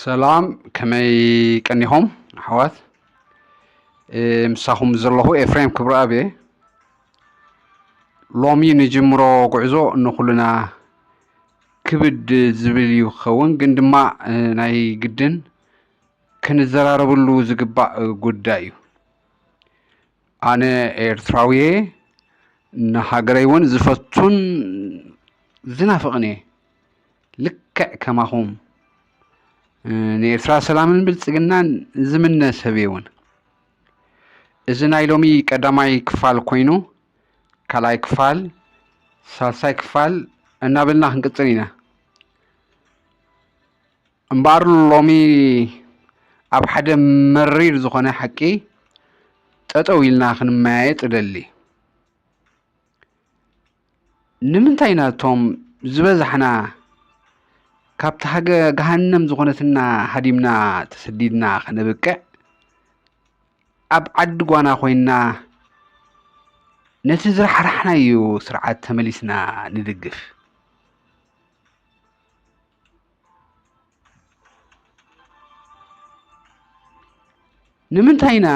ሰላም ከመይ ቀኒሆም ኣሕዋት ምሳኹም ዘለኹ ኤፍሬም ክብረአብ እየ ሎሚ ንጅምሮ ጉዕዞ ንኹልና ክብድ ዝብል እዩ ክኸውን ግን ድማ ናይ ግድን ክንዘራረብሉ ዝግባእ ጉዳይ እዩ ኣነ ኤርትራዊ እየ ንሃገረይ እውን ዝፈቱን ዝናፍቕን እየ ልክዕ ከማኹም ንኤርትራ ሰላምን ብልጽግናን ዝምነ ሰብ እየ እውን እዚ ናይ ሎሚ ቀዳማይ ክፋል ኮይኑ ካልኣይ ክፋል ሳልሳይ ክፋል እናበልና ክንቅጽል ኢና እምበር ሎሚ ኣብ ሓደ መሪር ዝኾነ ሓቂ ጠጠው ኢልና ክንመያየጥ ይደሊ ንምንታይ ኢና እቶም ዝበዛሕና ካብቲ ገሃነም ዝኾነትና ሃዲምና ተሰዲድና ኸነብቅዕ ኣብ ዓዲ ጓና ኮይንና ነቲ ዝረሓርሕናዮ ስርዓት ተመሊስና ንድግፍ ንምንታይ ኢና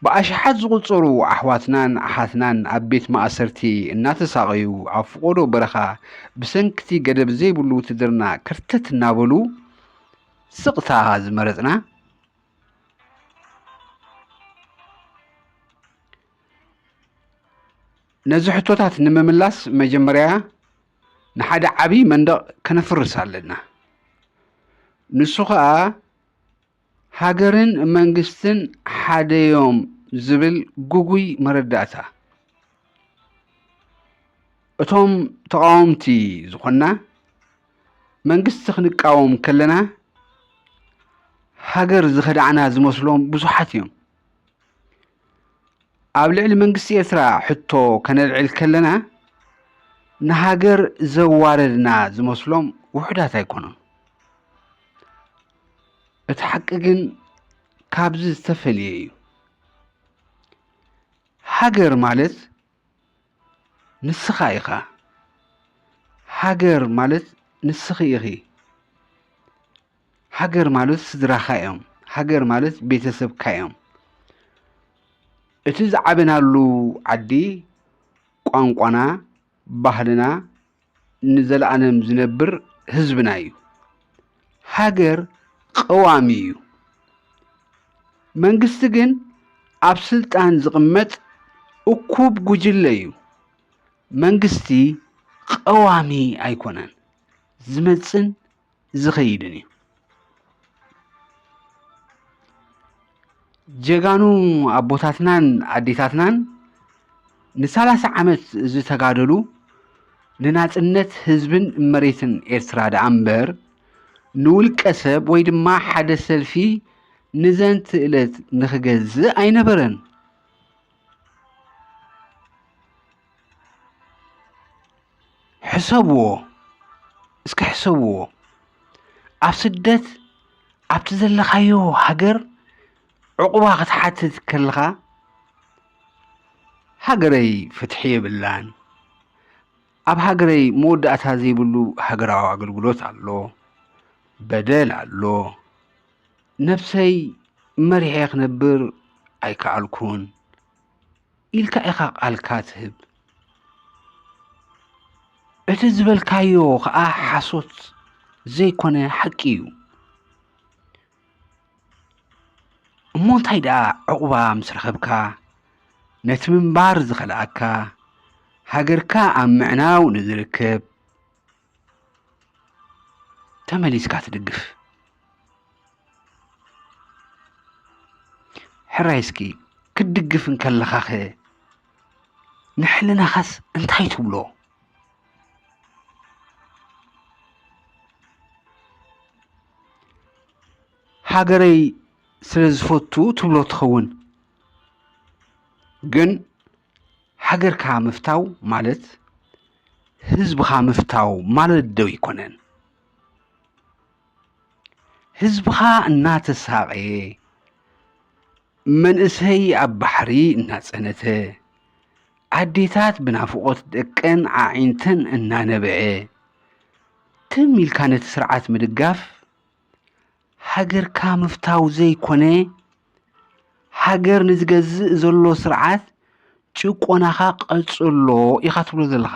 ብኣሽሓት ዝቁፀሩ ኣሕዋትናን ኣሓትናን ኣብ ቤት ማእሰርቲ እናተሳቐዩ ኣብ ፍቆዶ በረኻ ብሰንኪቲ ገደብ ዘይብሉ ውትድርና ክርተት እናበሉ ስቕታ ዝመረፅና ነዚ ሕቶታት ንምምላስ መጀመርያ ንሓደ ዓብይ መንደቕ ከነፍርስ ኣለና ንሱ ከዓ ሃገርን መንግስትን ሓደዮም ዝብል ጉጉይ መረዳእታ እቶም ተቃወምቲ ዝኾንና መንግስቲ ክንቃወም ከለና ሃገር ዝኸዳዕና ዝመስሎም ብዙሓት እዮም ኣብ ልዕሊ መንግስቲ ኤርትራ ሕቶ ከነልዕል ከለና ንሃገር ዘዋረድና ዝመስሎም ውሑዳት ኣይኮኑን እቲ ሓቂ ግን ካብዚ ዝተፈልየ እዩ ሃገር ማለት ንስኻ ኢኻ ሃገር ማለት ንስኺ ኢኺ ሃገር ማለት ስድራኻ እዮም ሃገር ማለት ቤተሰብካ እዮም እቲ ዝዓበናሉ ዓዲ ቋንቋና ባህልና ንዘለኣለም ዝነብር ህዝብና እዩ ሃገር ቀዋሚ እዩ መንግስቲ ግን ኣብ ስልጣን ዝቕመጥ እኩብ ጉጅለ እዩ መንግስቲ ቀዋሚ ኣይኮነን ዝመፅን ዝኸይድን እዩ ጀጋኑ ኣቦታትናን ኣዴታትናን ን30 ዓመት ዝተጋደሉ ንናጽነት ህዝብን መሬትን ኤርትራ ደኣ እምበር ንውልቀ ሰብ ወይ ድማ ሓደ ሰልፊ ንዘንቲ ዕለት ንኽገዝእ ኣይነበረን ሕሰብዎ እስኪ ሕሰብዎ ኣብ ስደት ኣብቲ ዘለኻዮ ሃገር ዕቁባ ክትሓትት ከለኻ ሃገረይ ፍትሒ የብላን ኣብ ሃገረይ መወዳእታ ዘይብሉ ሃገራዊ ኣገልግሎት ኣሎ በደል ኣሎ ነፍሰይ መሪሐ ክነብር ኣይከኣልኩን ኢልካ ኢኻ ቃልካ ትህብ እቲ ዝበልካዮ ከዓ ሓሶት ዘይኮነ ሓቂ እዩ እሞ እንታይ ደኣ ዕቁባ ምስ ረኸብካ ነቲ ምንባር ዝኸልኣካ ሃገርካ ኣብ ምዕናው ንዝርከብ ተመሊስካ ትድግፍ ሕራይ እስኪ ክትድግፍ እንከለኻ ኸ ንሕልናኻስ እንታይ ትብሎ ሃገረይ ስለ ዝፈቱ ትብሎ ትኸውን ግን ሃገርካ ምፍታው ማለት ህዝብኻ ምፍታው ማለት ደው ይኮነን ህዝብኻ እናተሳቐየ መንእሰይ ኣብ ባሕሪ እናጸነተ ኣዴታት ብናፍቆት ደቀን ዓዒንተን እናነበዐ ትም ኢልካ ነቲ ስርዓት ምድጋፍ ሃገርካ ምፍታው ዘይኮነ ሃገር ንዝገዝእ ዘሎ ስርዓት ጭቆናኻ ቀጽሎ ኢኻ ትብሎ ዘለኻ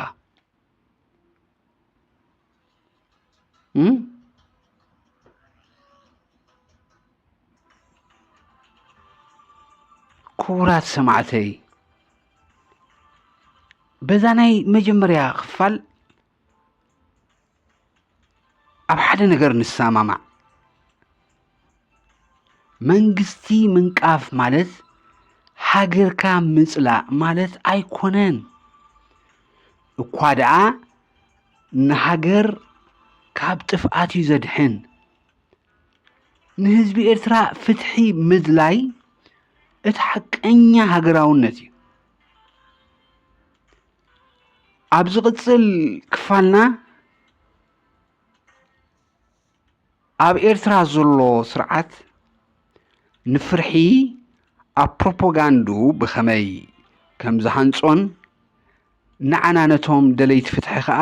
ክቡራት ሰማዕተይ በዛ ናይ መጀመርያ ክፋል ኣብ ሓደ ነገር ንሰማማዕ መንግስቲ ምንቃፍ ማለት ሃገርካ ምጽላእ ማለት ኣይኮነን እኳ ደኣ ንሃገር ካብ ጥፍኣት እዩ ዘድሕን ንህዝቢ ኤርትራ ፍትሒ ምድላይ እቲ ሓቀኛ ሃገራውነት እዩ ኣብ ዝቕጽል ክፋልና ኣብ ኤርትራ ዘሎ ስርዓት ንፍርሒ ኣብ ፕሮፓጋንዱ ብኸመይ ከም ዝሃንጾን ንዓና ነቶም ደለይቲ ፍትሒ ከዓ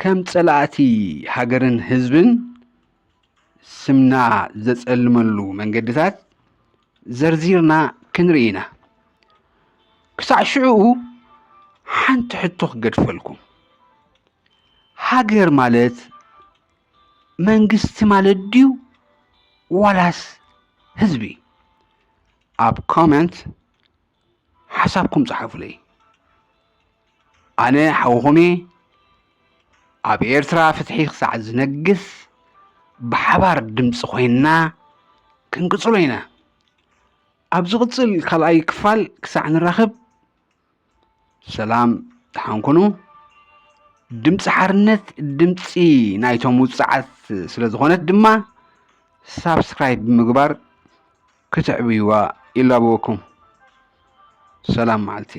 ከም ጸላእቲ ሃገርን ህዝብን ስምና ዘጸልመሉ መንገድታት ዘርዚርና ክንርኢ ኢና ክሳዕ ሽዑ ሓንቲ ሕቶ ክገድፈልኩም ሃገር ማለት መንግስቲ ማለት ድዩ ዋላስ ህዝቢ ኣብ ኮሜንት ሓሳብኩም ጻሕፉለይ ኣነ ሓውኹም ኣብ ኤርትራ ፍትሒ ክሳዕ ዝነግስ ብሓባር ድምፂ ኮይንና ክንቅጽሎ ኢና ኣብ ዝቕጽል ካልኣይ ክፋል ክሳዕ ንራኸብ ሰላም ድሓን ኩኑ ድምፂ ሓርነት ድምፂ ናይቶም ውፅዓት ስለ ዝኾነት ድማ ሳብስክራይብ ብምግባር ክትዕብይዋ ኢላብወኩም ሰላም መዓልቲ